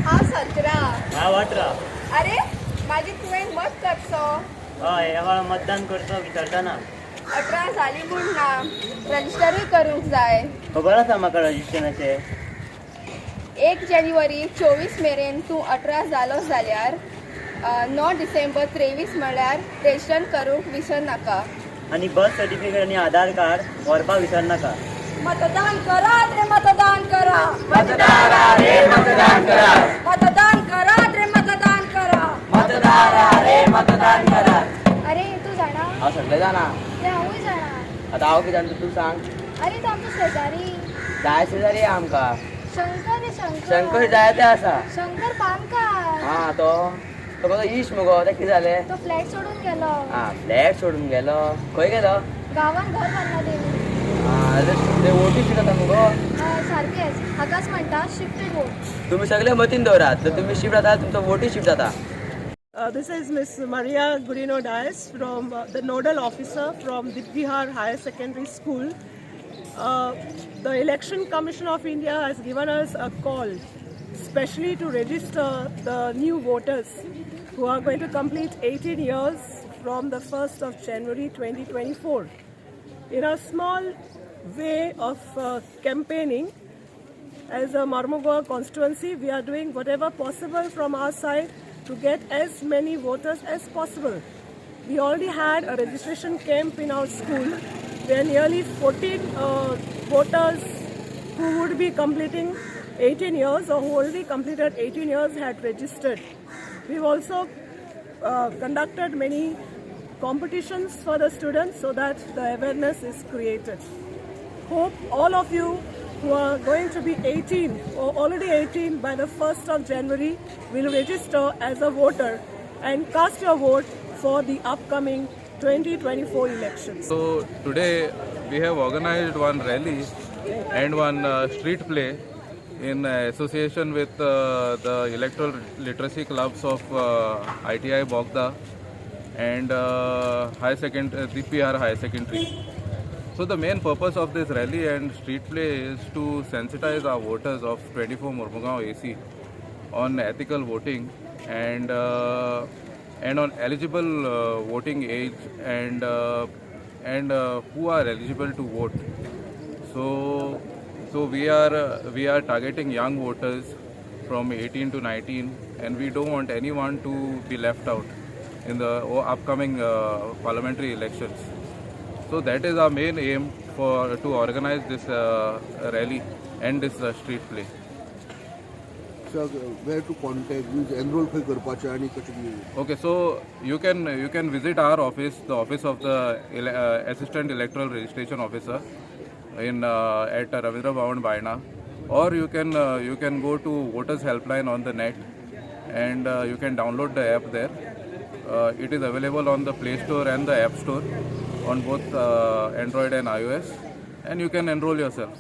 हांव 17. हांव 18. अरे माझी तुवें मत करचो. हय ह्या वेळा मतदान करचो विचारतना. 18 जाली म्हूण ना, रजिस्टरूय करूंक जाय. खबर आसा म्हाका रजिस्ट्रेशनाचें. 1 जानेवारी 24 मेरेन तूं 18 जालो जाल्यार 9 डिसेंबर 23 म्हळ्यार रजिस्टर करूंक विसर नाका. आनी बर्थ सर्टिफिकेट आनी आधार कार्ड व्हरपाक विसर नाका. मतदान करात रे मतदान करा. मतदारा रे मतदान करा. मतदान करात रे मतदान करा. मतदारा रे मतदान करा. अरे तू जाणा? हांव सगळे जाणा. ते हांवूय जाणा. आतां हांव कितें जाणा तूं सांग. अरे तो आमचो शेजारी. जाय शेजारी आमकां. शंकर रे शंकर. शंकर जाय ते आसा. शंकर पानकार. हा तो म्हाजो इश्ट मुगो. तें कितें जालें? तो फ्लॅट सोडून गेलो. फ्लॅट सोडून गेलो. खंय गेलो? गांवान घर बांदला तेणी. ते वोटी शिट जाता मुगो. सारकेंच हाकाच म्हणटा शिफ्टेड वोट. तुमी सगळे मतीन दवरात. जर तुमी शिफ्ट जाता तुमचो वोटी शिफ्ट जाता. This is Ms. Maria Gurino Dias from the nodal officer from Digbihar Higher Secondary School. The Election Commission of India has given us a call specially to register the new voters who are going to complete 18 years from the 1st of January 2024. In a small way of campaigning, as a Marmugua constituency, we are doing whatever possible from our side to get as many voters as possible. We already had a registration camp in our school where nearly 14 voters who would be completing 18 years or who already completed 18 years had registered. We've also conducted many competitions for the students so that the awareness is created. Hope all of you who are going to be 18 or already 18 by the 1st of January will register as a voter and cast your vote for the upcoming 2024 elections. So today we have organized one rally and one street play in association with the electoral literacy clubs of ITI Bogda and DPR High Secondary. So the main purpose of this rally and street play is to sensitize our voters of 24 Mormugao AC on ethical voting and on eligible voting age and who are eligible to vote. So we are targeting young voters from 18 to 19, and we don't want anyone to be left out in the upcoming parliamentary elections. So that is our main aim to organize this rally and this street play. So where to contact? Means enroll khay karpache ani kachi? Okay, so you can visit our office, the office of the Assistant Electoral Registration Officer at Ravindra Bhavan, Baina, or you can go to Voters Helpline on the net and you can download the app there. It is available on the Play Store and the App Store on both Android and iOS, and you can enroll yourself.